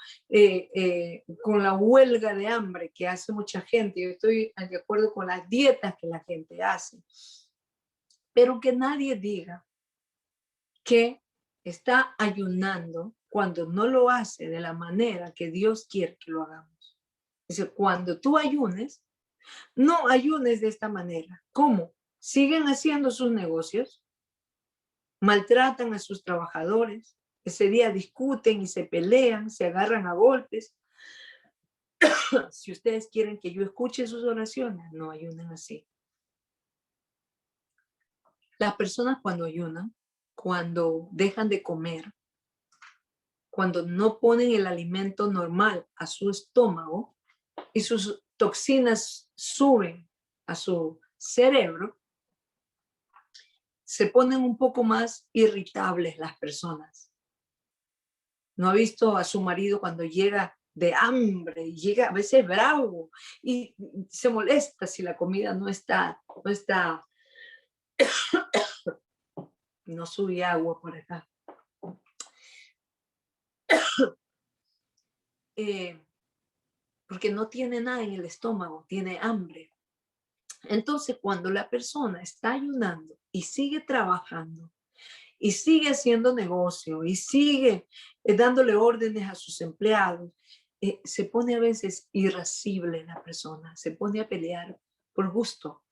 Speaker 1: con la huelga de hambre que hace mucha gente, yo estoy de acuerdo con las dietas que la gente hace. Pero que nadie diga que está ayunando cuando no lo hace de la manera que Dios quiere que lo hagamos. Dice, cuando tú ayunes, no ayunes de esta manera. ¿Cómo? Siguen haciendo sus negocios, maltratan a sus trabajadores, ese día discuten y se pelean, se agarran a golpes. Si ustedes quieren que yo escuche sus oraciones, no ayunen así. Las personas cuando ayunan, cuando dejan de comer, cuando no ponen el alimento normal a su estómago y sus toxinas suben a su cerebro, se ponen un poco más irritables las personas. ¿No ha visto a su marido cuando llega de hambre y llega a veces bravo y se molesta si la comida no está, no sube agua por acá? Porque no tiene nada en el estómago, tiene hambre. Entonces, cuando la persona está ayunando y sigue trabajando y sigue haciendo negocio y sigue dándole órdenes a sus empleados, se pone a veces irascible la persona, se pone a pelear por gusto.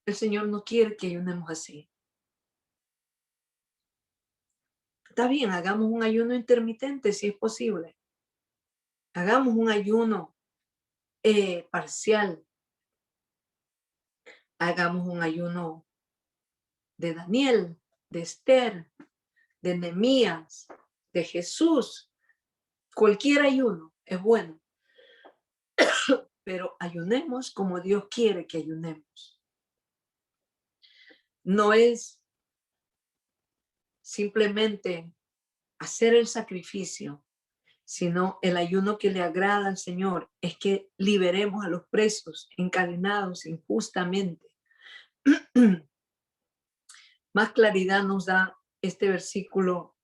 Speaker 1: El Señor no quiere que ayunemos así. Está bien, hagamos un ayuno intermitente si es posible. Hagamos un ayuno parcial. Hagamos un ayuno de Daniel, de Esther, de Nehemías, de Jesús. Cualquier ayuno es bueno. Pero ayunemos como Dios quiere que ayunemos. No es simplemente hacer el sacrificio, sino el ayuno que le agrada al Señor es que liberemos a los presos encadenados injustamente. Más claridad nos da este versículo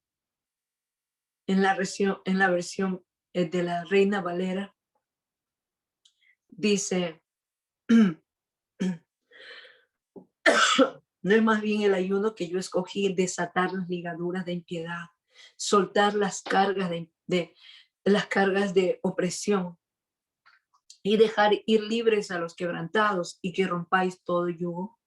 Speaker 1: en la versión de la Reina Valera. Dice, no es más bien el ayuno que yo escogí, desatar las ligaduras de impiedad, soltar las cargas las cargas de opresión y dejar ir libres a los quebrantados y que rompáis todo yugo.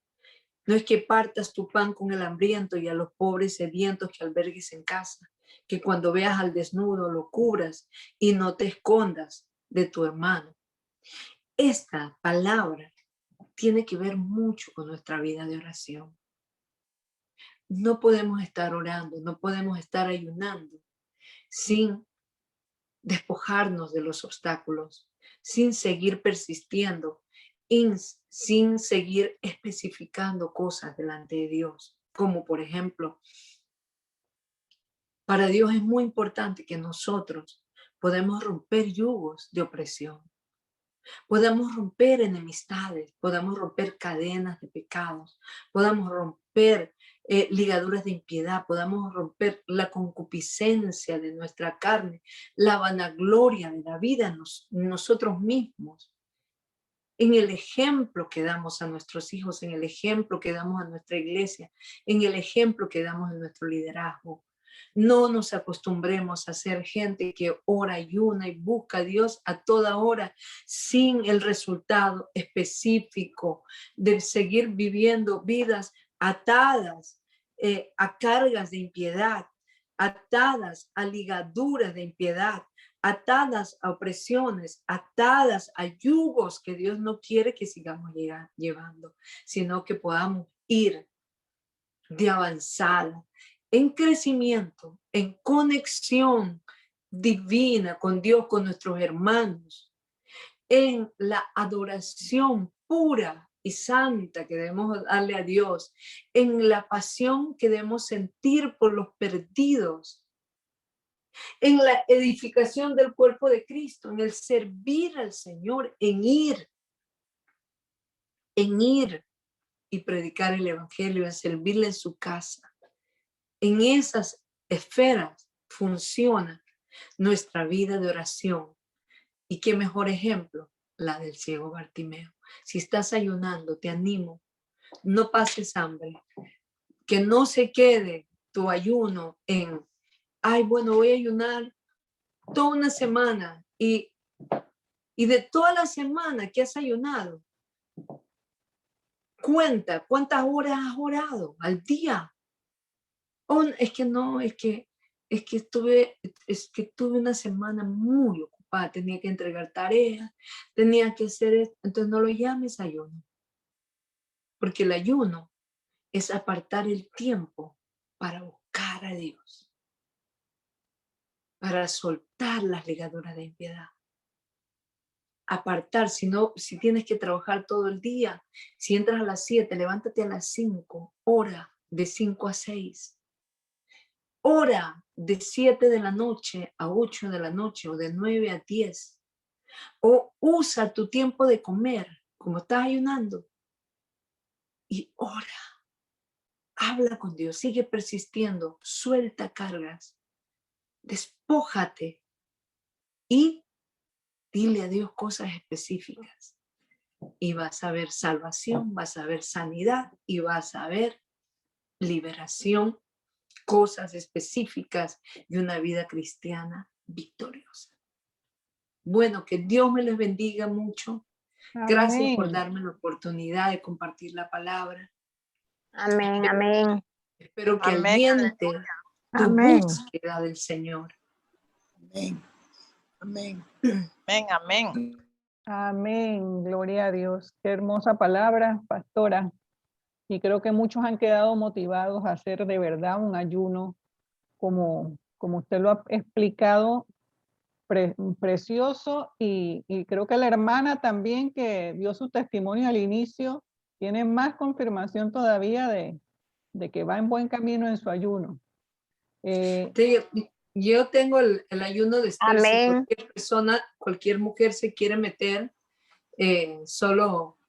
Speaker 1: No es que partas tu pan con el hambriento y a los pobres sedientos que albergues en casa, que cuando veas al desnudo lo cubras y no te escondas de tu hermano. Esta palabra tiene que ver mucho con nuestra vida de oración. No podemos estar orando, no podemos estar ayunando sin despojarnos de los obstáculos, sin seguir persistiendo, sin seguir especificando cosas delante de Dios. Como por ejemplo, para Dios es muy importante que nosotros podamos romper yugos de opresión, podamos romper enemistades, podamos romper cadenas de pecados, podamos romper ligaduras de impiedad, podamos romper la concupiscencia de nuestra carne, la vanagloria de la vida en nosotros mismos, en el ejemplo que damos a nuestros hijos, en el ejemplo que damos a nuestra iglesia, en el ejemplo que damos a nuestro liderazgo. No nos acostumbremos a ser gente que ora, ayuna y busca a Dios a toda hora sin el resultado específico de seguir viviendo vidas atadas a cargas de impiedad, atadas a ligaduras de impiedad, atadas a opresiones, atadas a yugos que Dios no quiere que sigamos llevando, sino que podamos ir de avanzada, en crecimiento, en conexión divina con Dios, con nuestros hermanos, en la adoración pura y santa que debemos darle a Dios, en la pasión que debemos sentir por los perdidos, en la edificación del cuerpo de Cristo, en el servir al Señor, en ir y predicar el evangelio, en servirle en su casa. En esas esferas funciona nuestra vida de oración. Y qué mejor ejemplo, la del ciego Bartimeo. Si estás ayunando, te animo, no pases hambre, que no se quede tu ayuno en, ay, bueno, voy a ayunar toda una semana y de toda la semana que has ayunado, cuenta cuántas horas has orado al día. Oh, es que no, es que tuve una semana muy ocupada, tenía que entregar tareas, tenía que hacer esto, entonces no lo llames ayuno, porque el ayuno es apartar el tiempo para buscar a Dios, para soltar las ligaduras de impiedad. Apartar, si tienes que trabajar todo el día, si entras a las 7, levántate a las 5, ora de 5 a 6. Ora de 7 de la noche a 8 de la noche o de 9 a 10. O usa tu tiempo de comer, como estás ayunando, y ora. Habla con Dios, sigue persistiendo, suelta cargas, despójate y dile a Dios cosas específicas. Y vas a ver salvación, vas a ver sanidad y vas a ver liberación, cosas específicas y una vida cristiana victoriosa. Bueno, que Dios me les bendiga mucho. Gracias por
Speaker 3: Amén.
Speaker 1: darme la oportunidad de compartir la palabra.
Speaker 5: Amén, amén.
Speaker 1: Espero que
Speaker 4: Amén.
Speaker 1: aliente tu
Speaker 3: Amén.
Speaker 1: búsqueda del Señor.
Speaker 2: Amén. Amén.
Speaker 4: Amén, amén.
Speaker 3: Amén. Gloria a Dios. Qué hermosa palabra, pastora. Y creo que muchos han quedado motivados a hacer de verdad un ayuno, como usted lo ha explicado, precioso. Y creo que la hermana también que dio su testimonio al inicio, tiene más confirmación todavía de que va en buen camino en su ayuno.
Speaker 1: Yo tengo el ayuno de Esther. Si
Speaker 5: Amén.
Speaker 1: cualquier persona, cualquier mujer se quiere meter, solo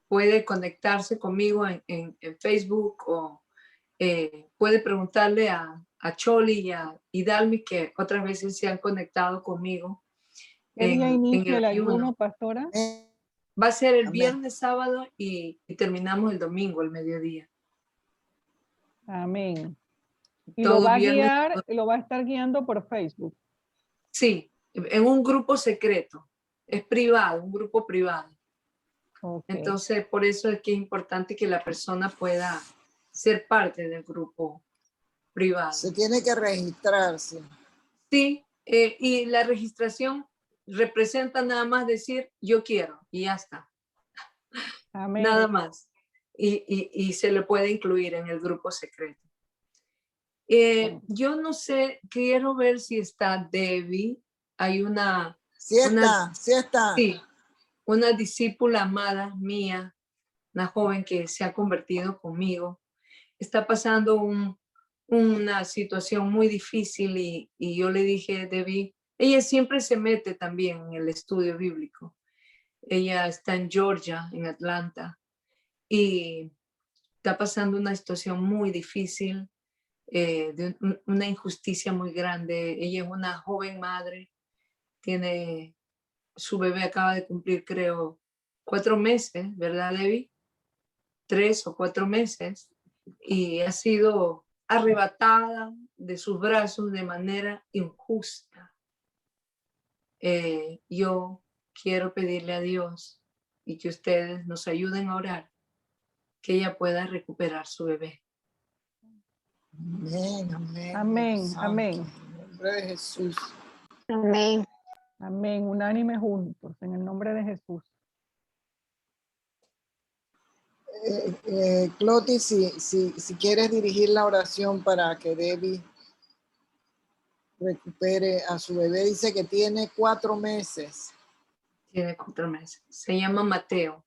Speaker 1: puede conectarse conmigo en Facebook o puede preguntarle a Choli y Dalmi, que otras veces se han conectado conmigo
Speaker 3: ¿Qué día
Speaker 1: en
Speaker 3: inicia
Speaker 1: el
Speaker 3: el
Speaker 1: ayuno.
Speaker 3: ayuno, pastora?
Speaker 1: Va a ser el
Speaker 2: Amén.
Speaker 1: viernes, sábado y terminamos el domingo, el mediodía.
Speaker 3: Amén. Y lo
Speaker 1: Todo
Speaker 3: va a
Speaker 1: viernes.
Speaker 3: guiar, lo va a estar guiando por Facebook.
Speaker 1: Sí, en un grupo secreto. Es privado, un grupo privado.
Speaker 3: Okay.
Speaker 1: Entonces, por eso es que es importante que la persona pueda ser parte del grupo privado.
Speaker 2: Se tiene que registrarse.
Speaker 1: Sí, y la registración representa nada más decir yo quiero y ya está.
Speaker 3: Amén.
Speaker 1: Nada más. Y se le puede incluir en el grupo secreto. Yo no sé, quiero ver si está Debbie. Hay una...
Speaker 2: Sí está, sí está.
Speaker 1: Sí, una discípula amada mía, una joven que se ha convertido conmigo. Está pasando una situación muy difícil y yo le dije, Debbie, ella siempre se mete también en el estudio bíblico. Ella está en Georgia, en Atlanta, y está pasando una situación muy difícil, de una injusticia muy grande. Ella es una joven madre, tiene, su bebé acaba de cumplir, creo, 4 meses, ¿verdad, Debbie? 3 o 4 meses, y ha sido arrebatada de sus brazos de manera injusta. Yo quiero pedirle a Dios y que ustedes nos ayuden a orar, que ella pueda recuperar su bebé.
Speaker 2: Amén, amén.
Speaker 3: Amén,
Speaker 2: Dios santo,
Speaker 3: amén.
Speaker 2: En el nombre de Jesús.
Speaker 5: Amén.
Speaker 3: Amén. Unánime juntos, en el nombre de Jesús.
Speaker 2: Cloti, si quieres dirigir la oración para que Debbie recupere a su bebé. Dice que tiene 4 meses.
Speaker 1: Tiene 4 meses. Se llama Mateo.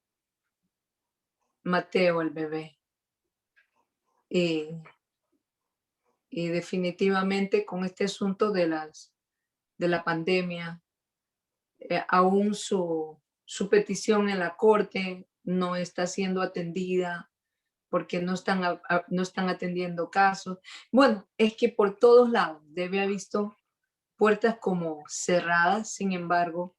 Speaker 1: Mateo el bebé. Y definitivamente con este asunto de la pandemia, aún su petición en la corte no está siendo atendida porque no están atendiendo casos. Bueno, es que por todos lados debe haber visto puertas como cerradas. Sin embargo,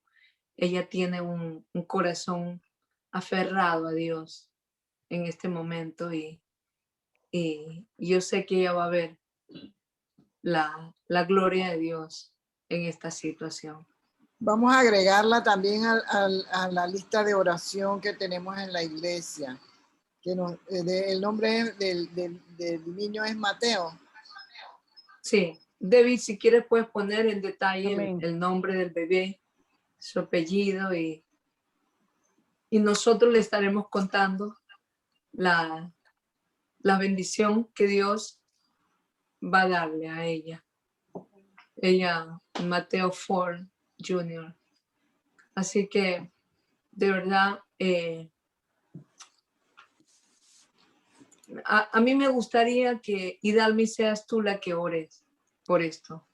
Speaker 1: ella tiene un corazón aferrado a Dios en este momento y yo sé que ella va a ver la gloria de Dios en esta situación.
Speaker 2: Vamos a agregarla también a la lista de oración que tenemos en la iglesia. Que el nombre del niño es Mateo.
Speaker 1: Sí, David, si quieres puedes poner en detalle
Speaker 3: Amén.
Speaker 1: el nombre del bebé, su apellido y nosotros le estaremos contando la bendición que Dios va a darle a ella. Ella, Mateo Ford Jr. Así que, de verdad, a mí me gustaría que, Idalmi, seas tú la que ores por esto.